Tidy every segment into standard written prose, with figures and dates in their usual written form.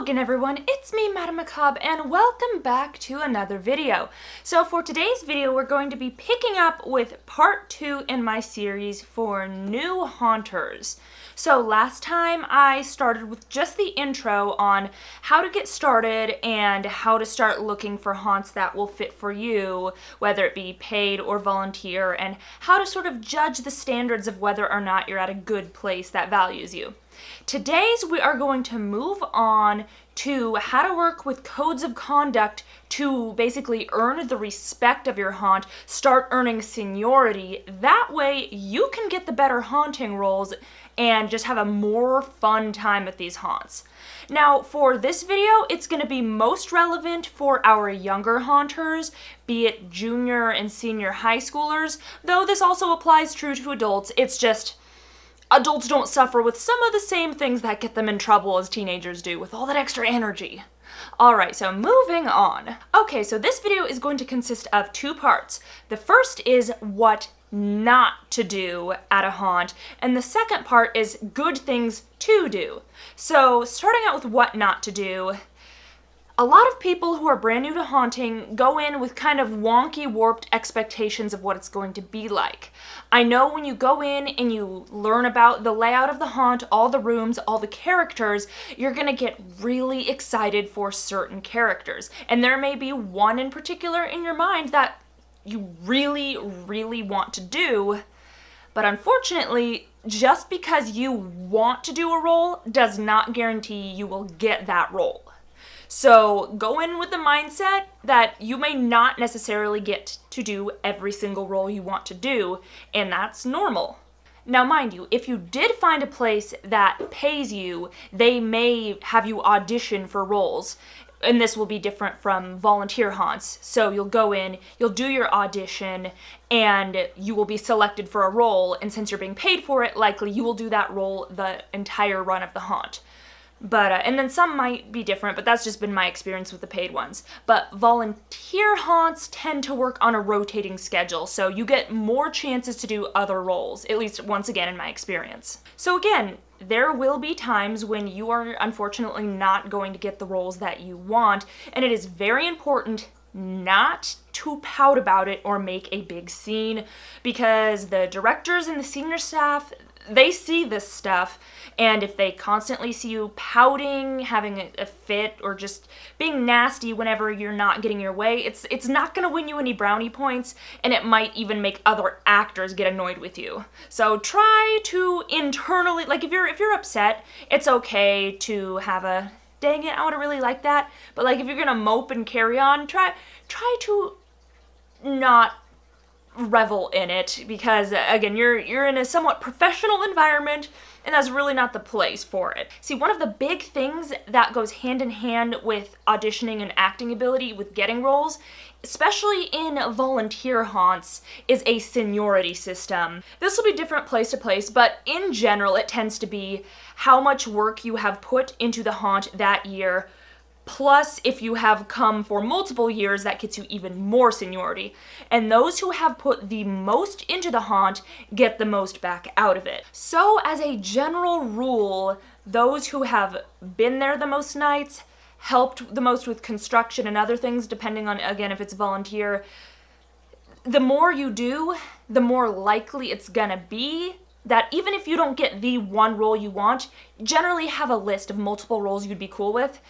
again everyone, it's me, Madame Macabre, and welcome back to another video. So for today's video, we're going to be picking up with part 2 in my series for new haunters. So last time I started with just the intro on how to get started and how to start looking for haunts that will fit for you, whether it be paid or volunteer, and how to sort of judge the standards of whether or not you're at a good place that values you. Today's we are going to move on to how to work with codes of conduct to basically earn the respect of your haunt, start earning seniority. That way you can get the better haunting roles and just have a more fun time at these haunts. Now for this video, it's going to be most relevant for our younger haunters, be it junior and senior high schoolers, though this also applies true to adults. It's just adults don't suffer with some of the same things that get them in trouble as teenagers do, with all that extra energy. Alright, so moving on. Okay, so this video is going to consist of 2 parts. The first is what not to do at a haunt, and the second part is good things to do. So, starting out with what not to do, a lot of people who are brand new to haunting go in with kind of wonky, warped expectations of what it's going to be like. I know when you go in and you learn about the layout of the haunt, all the rooms, all the characters, you're gonna get really excited for certain characters. And there may be one in particular in your mind that you really, really want to do, but unfortunately, just because you want to do a role does not guarantee you will get that role. So go in with the mindset that you may not necessarily get to do every single role you want to do, and that's normal. Now mind you, if you did find a place that pays you, they may have you audition for roles. And this will be different from volunteer haunts. So you'll go in, you'll do your audition, and you will be selected for a role, and since you're being paid for it, likely you will do that role the entire run of the haunt. But, and then some might be different, but that's just been my experience with the paid ones. But volunteer haunts tend to work on a rotating schedule, so you get more chances to do other roles, at least once again in my experience. So again, there will be times when you are unfortunately not going to get the roles that you want, and it is very important not to pout about it or make a big scene, because the directors and the senior staff, they see this stuff, and if they constantly see you pouting, having a fit, or just being nasty whenever you're not getting your way, it's not going to win you any brownie points, and it might even make other actors get annoyed with you. So try to internally, like if you're upset, it's okay to have a, dang it, I would really like that, but like if you're going to mope and carry on, try to not revel in it, because again, you're in a somewhat professional environment, and that's really not the place for it. See, one of the big things that goes hand in hand with auditioning and acting ability with getting roles, especially in volunteer haunts, is a seniority system. This will be different place to place, but in general, it tends to be how much work you have put into the haunt that year, plus if you have come for multiple years, that gets you even more seniority. And those who have put the most into the haunt get the most back out of it. So as a general rule, those who have been there the most nights, helped the most with construction and other things, depending on, again, if it's volunteer, the more you do, the more likely it's gonna be that even if you don't get the one role you want, generally have a list of multiple roles you'd be cool with.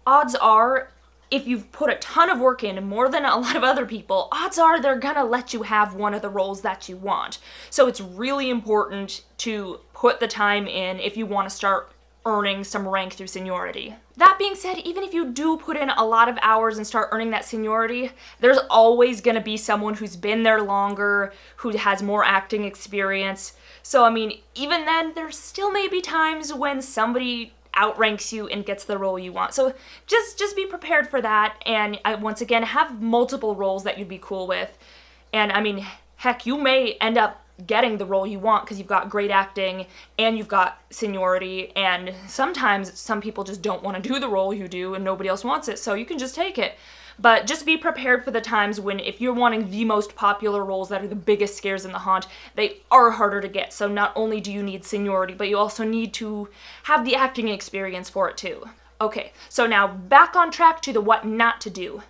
Odds are, if you've put a ton of work in, more than a lot of other people, odds are they're gonna let you have one of the roles that you want. So it's really important to put the time in if you want to start earning some rank through seniority. That being said, even if you do put in a lot of hours and start earning that seniority, there's always gonna be someone who's been there longer, who has more acting experience. So I mean, even then, there still may be times when somebody outranks you and gets the role you want. So just be prepared for that, and once again, have multiple roles that you'd be cool with. And I mean, heck, you may end up getting the role you want because you've got great acting and you've got seniority, and sometimes some people just don't want to do the role you do and nobody else wants it, so you can just take it. But just be prepared for the times when, if you're wanting the most popular roles that are the biggest scares in the haunt, they are harder to get. So not only do you need seniority, but you also need to have the acting experience for it too. Okay, so now back on track to the what not to do.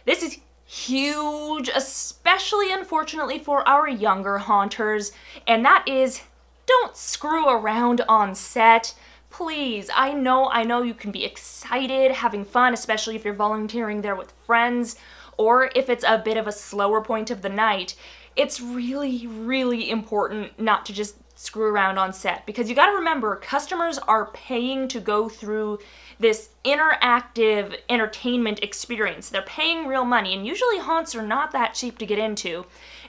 This is huge, especially unfortunately for our younger haunters, and that is don't screw around on set. Please, I know you can be excited, having fun, especially if you're volunteering there with friends, or if it's a bit of a slower point of the night. It's really, really important not to just screw around on set, because you gotta remember, customers are paying to go through this interactive entertainment experience. They're paying real money, and usually haunts are not that cheap to get into.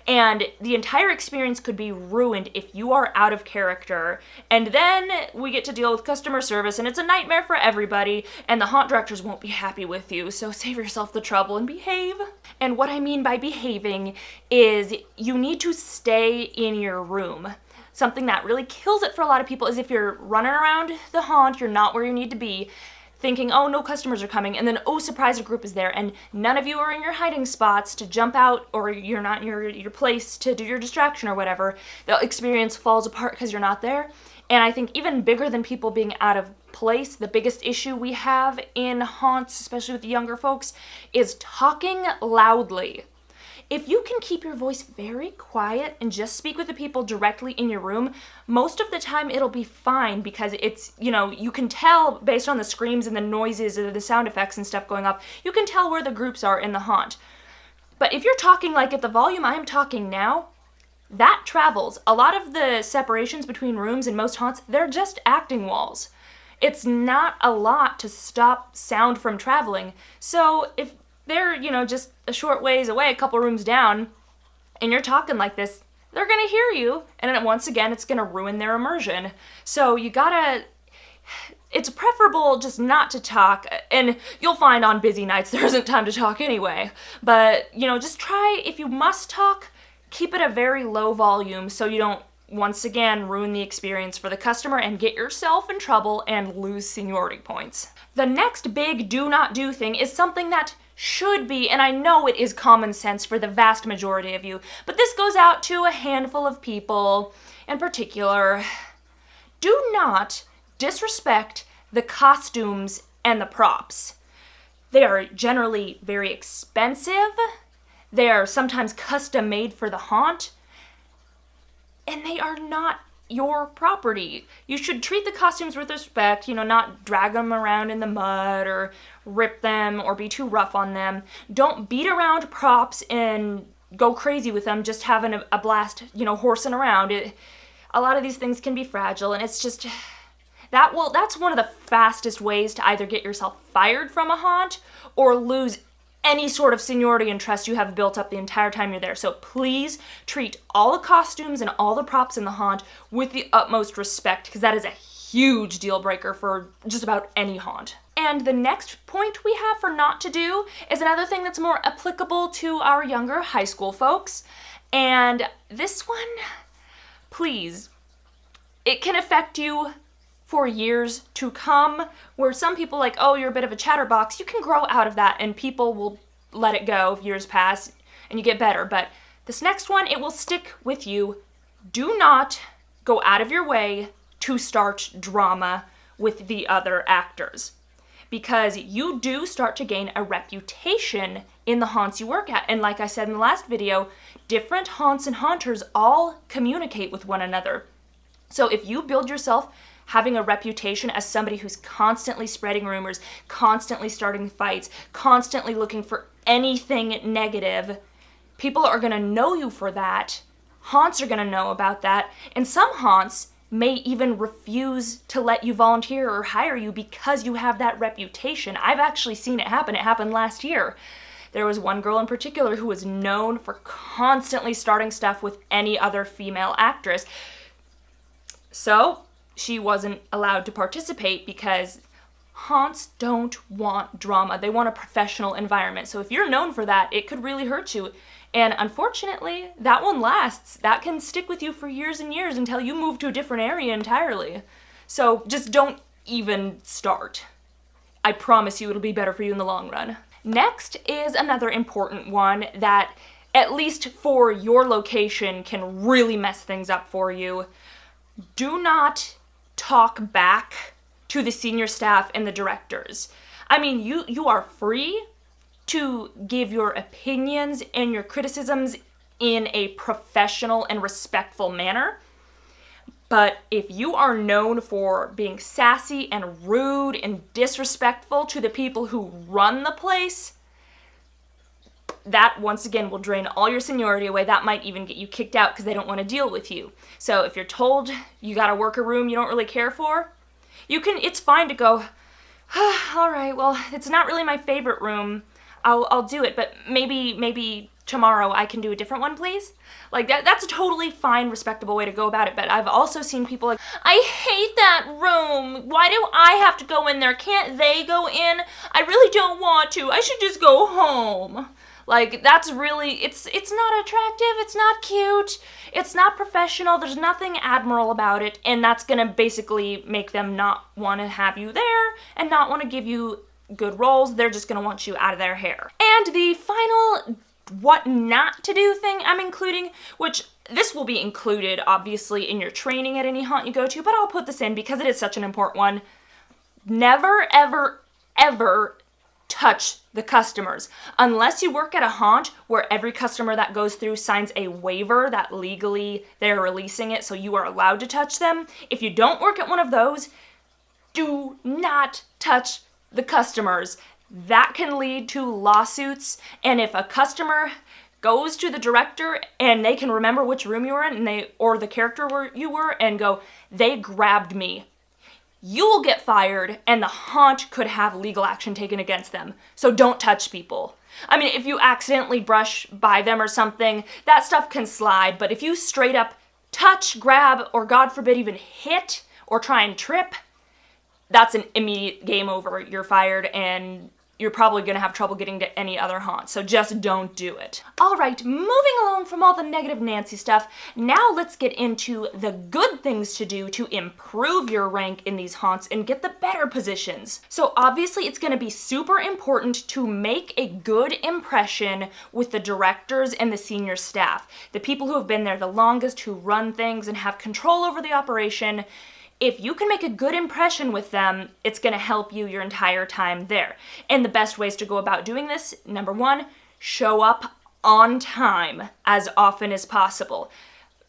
And the entire experience could be ruined if you are out of character. And then we get to deal with customer service, and it's a nightmare for everybody, and the haunt directors won't be happy with you, so save yourself the trouble and behave. And what I mean by behaving is you need to stay in your room. Something that really kills it for a lot of people is if you're running around the haunt, you're not where you need to be, thinking, oh, no customers are coming, and then, oh, surprise, a group is there, and none of you are in your hiding spots to jump out, or you're not in your place to do your distraction or whatever. The experience falls apart because you're not there. And I think even bigger than people being out of place, the biggest issue we have in haunts, especially with the younger folks, is talking loudly. If you can keep your voice very quiet and just speak with the people directly in your room, most of the time it'll be fine, because it's, you can tell based on the screams and the noises or the sound effects and stuff going off, you can tell where the groups are in the haunt. But if you're talking like at the volume I'm talking now, that travels. A lot of the separations between rooms in most haunts, they're just acting walls. It's not a lot to stop sound from traveling. So if they're, just a short ways away, a couple rooms down, and you're talking like this, they're gonna hear you, and then once again, it's gonna ruin their immersion. So it's preferable just not to talk, and you'll find on busy nights there isn't time to talk anyway. But, just try, if you must talk, keep it a very low volume so you don't, once again, ruin the experience for the customer and get yourself in trouble and lose seniority points. The next big do not do thing is something that should be, and I know it is common sense for the vast majority of you, but this goes out to a handful of people in particular. Do not disrespect the costumes and the props. They are generally very expensive. They are sometimes custom made for the haunt, and they are not your property. You should treat the costumes with respect, not drag them around in the mud or rip them or be too rough on them. Don't beat around props and go crazy with them, just having a blast, horsing around. A lot of these things can be fragile, and it's just, that's one of the fastest ways to either get yourself fired from a haunt or lose any sort of seniority and trust you have built up the entire time you're there. So please treat all the costumes and all the props in the haunt with the utmost respect, because that is a huge deal breaker for just about any haunt. And the next point we have for not to do is another thing that's more applicable to our younger high school folks. And this one, please, it can affect you for years to come, where some people like, oh, you're a bit of a chatterbox. You can grow out of that and people will let it go if years pass and you get better. But this next one, it will stick with you. Do not go out of your way to start drama with the other actors, because you do start to gain a reputation in the haunts you work at. And like I said in the last video, different haunts and haunters all communicate with one another. So if you build yourself having a reputation as somebody who's constantly spreading rumors, constantly starting fights, constantly looking for anything negative, people are going to know you for that. Haunts are going to know about that. And some haunts may even refuse to let you volunteer or hire you because you have that reputation. I've actually seen it happen. It happened last year. There was one girl in particular who was known for constantly starting stuff with any other female actress. So she wasn't allowed to participate because haunts don't want drama. They want a professional environment. So if you're known for that, it could really hurt you. And unfortunately, that one lasts. That can stick with you for years and years until you move to a different area entirely. So just don't even start. I promise you it'll be better for you in the long run. Next is another important one that, at least for your location, can really mess things up for you. Do not talk back to the senior staff and the directors. I mean, you are free to give your opinions and your criticisms in a professional and respectful manner. But if you are known for being sassy and rude and disrespectful to the people who run the place, that once again will drain all your seniority away. That might even get you kicked out because they don't want to deal with you. So if you're told you got to work a room you don't really care for, it's fine to go, all right, well, it's not really my favorite room. I'll do it, but maybe tomorrow I can do a different one, please. Like that's a totally fine, respectable way to go about it. But I've also seen people like, I hate that room. Why do I have to go in there? Can't they go in? I really don't want to. I should just go home. Like, that's really, it's not attractive, it's not cute, it's not professional, there's nothing admirable about it, and that's gonna basically make them not want to have you there and not want to give you good roles. They're just gonna want you out of their hair. And the final what not to do thing I'm including, which this will be included obviously in your training at any haunt you go to, but I'll put this in because it is such an important one. Never, ever, ever touch the customers. Unless you work at a haunt where every customer that goes through signs a waiver that legally they're releasing it so you are allowed to touch them. If you don't work at one of those, do not touch the customers. That can lead to lawsuits, and if a customer goes to the director and they can remember which room you were in or the character where you were and go, they grabbed me, you will get fired, and the haunt could have legal action taken against them. So don't touch people. I mean, if you accidentally brush by them or something, that stuff can slide, but if you straight up touch, grab, or God forbid even hit or try and trip, that's an immediate game over. You're fired, and you're probably going to have trouble getting to any other haunt, so just don't do it. All right, moving along from all the negative Nancy stuff, now let's get into the good things to do to improve your rank in these haunts and get the better positions. So obviously it's going to be super important to make a good impression with the directors and the senior staff, the people who have been there the longest, who run things and have control over the operation. If you can make a good impression with them, it's going to help you your entire time there. And the best ways to go about doing this, number one, show up on time as often as possible.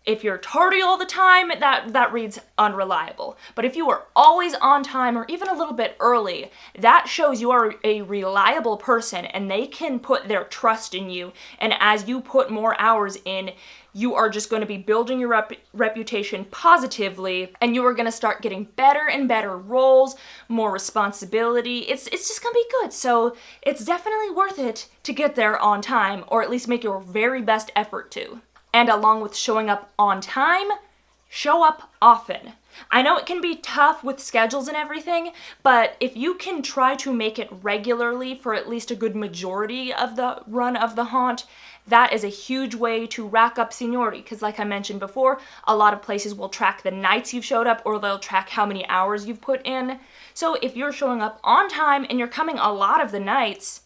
If you're tardy all the time, that reads unreliable. But if you are always on time or even a little bit early, that shows you are a reliable person and they can put their trust in you. And as you put more hours in, you are just going to be building your reputation positively, and you are going to start getting better and better roles, more responsibility. It's just going to be good. So it's definitely worth it to get there on time, or at least make your very best effort to. And along with showing up on time, show up often. I know it can be tough with schedules and everything, but if you can try to make it regularly for at least a good majority of the run of the haunt, that is a huge way to rack up seniority, because like I mentioned before, a lot of places will track the nights you've showed up, or they'll track how many hours you've put in. So if you're showing up on time and you're coming a lot of the nights,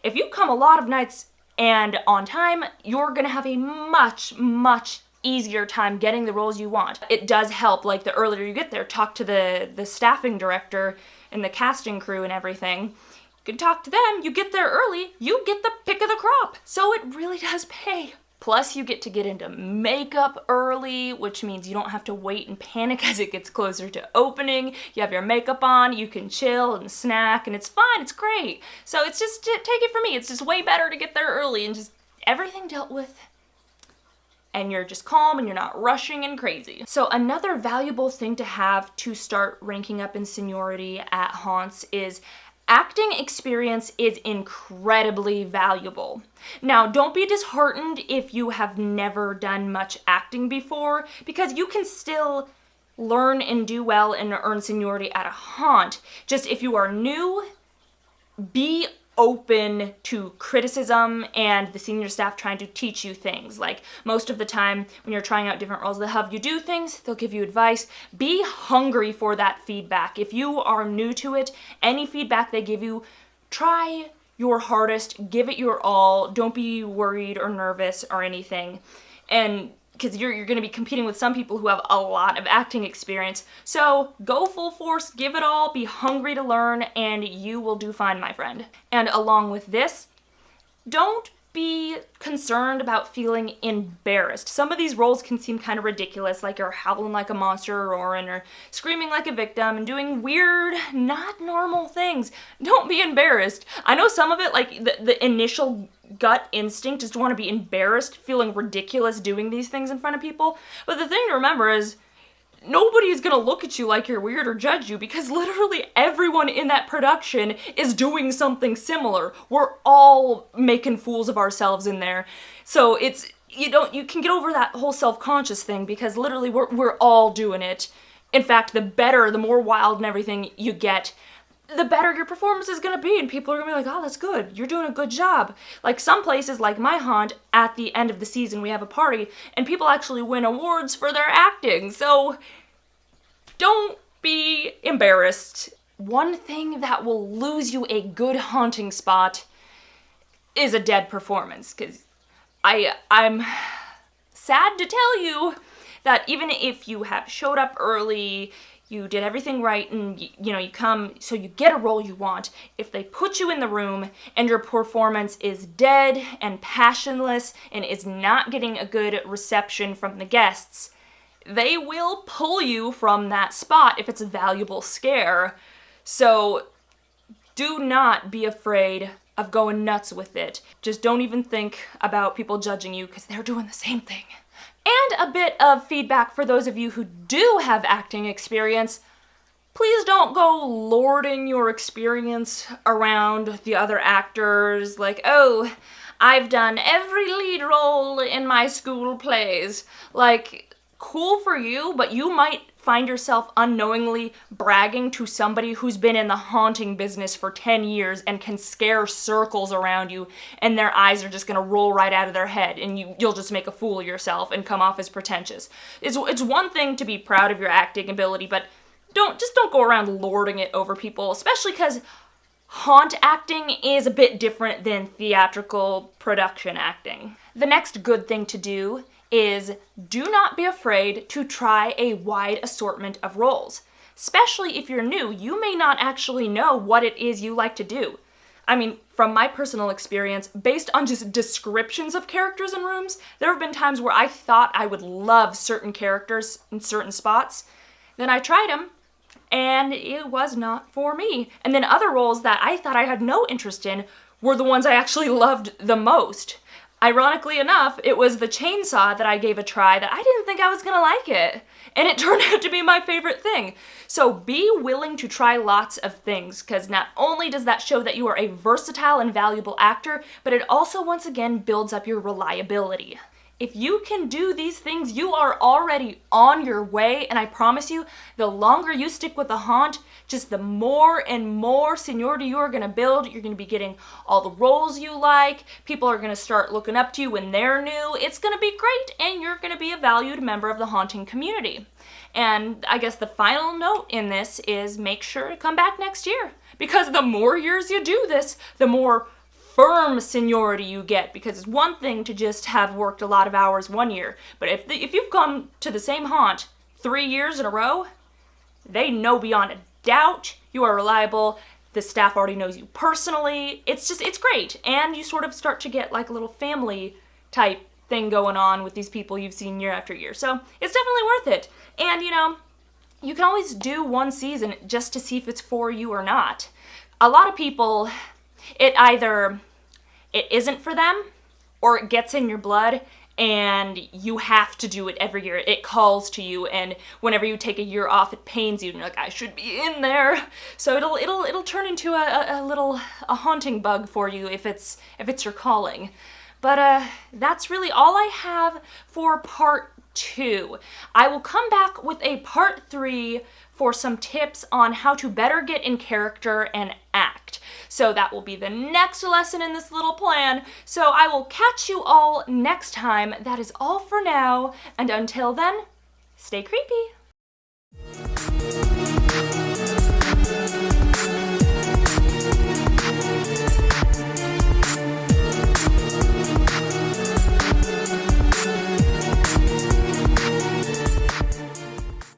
if you come a lot of nights and on time, you're gonna have a much, much easier time getting the roles you want. It does help, like the earlier you get there, talk to the staffing director and the casting crew and everything. You can talk to them, you get there early, you get the pick of the crop. So it really does pay. Plus you get to get into makeup early, which means you don't have to wait and panic as it gets closer to opening. You have your makeup on, you can chill and snack, and it's fine, it's great. So it's just, take it from me, it's just way better to get there early and just everything dealt with. And you're just calm and you're not rushing and crazy. So another valuable thing to have to start ranking up in seniority at haunts is acting experience is incredibly valuable. Now, don't be disheartened if you have never done much acting before, because you can still learn and do well and earn seniority at a haunt. Just if you are new, be open to criticism and the senior staff trying to teach you things. Like most of the time when you're trying out different roles, they'll have you do things, they'll give you advice. Be hungry for that feedback. If you are new to it, any feedback they give you, try your hardest, give it your all. Don't be worried or nervous or anything. And because you're going to be competing with some people who have a lot of acting experience. So go full force, give it all, be hungry to learn, and you will do fine, my friend. And along with this, don't be concerned about feeling embarrassed. Some of these roles can seem kind of ridiculous, like you're howling like a monster or roaring or screaming like a victim and doing weird, not normal things. Don't be embarrassed. I know some of it, like the initial gut instinct is to want to be embarrassed, feeling ridiculous doing these things in front of people. But the thing to remember is nobody's gonna look at you like you're weird or judge you, because literally everyone in that production is doing something similar. We're all making fools of ourselves in there. So it's, you can get over that whole self-conscious thing, because literally we're all doing it. In fact, the better, the more wild and everything you get, the better your performance is gonna be, and people are gonna be like, oh, that's good, you're doing a good job. Like some places, like my haunt, at the end of the season we have a party, and people actually win awards for their acting, so don't be embarrassed. One thing that will lose you a good haunting spot is a dead performance, because I'm sad to tell you that even if you have showed up early, you did everything right, and you come, so you get a role you want, if they put you in the room and your performance is dead and passionless and is not getting a good reception from the guests, they will pull you from that spot if it's a valuable scare. So do not be afraid of going nuts with it. Just don't even think about people judging you, because they're doing the same thing. And a bit of feedback for those of you who do have acting experience: please don't go lording your experience around the other actors, like, oh, I've done every lead role in my school plays. Like, cool for you, but you might find yourself unknowingly bragging to somebody who's been in the haunting business for 10 years and can scare circles around you, and their eyes are just gonna roll right out of their head, and you'll just make a fool of yourself and come off as pretentious. It's one thing to be proud of your acting ability, but don't go around lording it over people, especially because haunt acting is a bit different than theatrical production acting. The next good thing to do is do not be afraid to try a wide assortment of roles. Especially if you're new, you may not actually know what it is you like to do. I mean, from my personal experience, based on just descriptions of characters in rooms, there have been times where I thought I would love certain characters in certain spots. Then I tried them, and it was not for me. And then other roles that I thought I had no interest in were the ones I actually loved the most. Ironically enough, it was the chainsaw that I gave a try that I didn't think I was gonna like it, and it turned out to be my favorite thing. So be willing to try lots of things, because not only does that show that you are a versatile and valuable actor, but it also once again builds up your reliability. If you can do these things, you are already on your way, and I promise you, the longer you stick with the haunt, just the more and more seniority you are going to build. You're going to be getting all the roles you like. People are going to start looking up to you when they're new. It's going to be great, and you're going to be a valued member of the haunting community. And I guess the final note in this is make sure to come back next year, because the more years you do this, the more firm seniority you get, because it's one thing to just have worked a lot of hours one year, but if you've come to the same haunt 3 years in a row, they know beyond a doubt you are reliable. The staff already knows you personally. It's great, and you sort of start to get like a little family type thing going on with these people you've seen year after year. So it's definitely worth it. And you can always do one season just to see if it's for you or not. A lot of people, it isn't for them, or it gets in your blood and you have to do it every year. It calls to you, and whenever you take a year off, it pains you, and you're like, I should be in there. So it'll turn into a haunting bug for you if it's your calling. But that's really all I have for part 2. I will come back with a part 3 for some tips on how to better get in character and act. So that will be the next lesson in this little plan. So I will catch you all next time. That is all for now, and until then, stay creepy.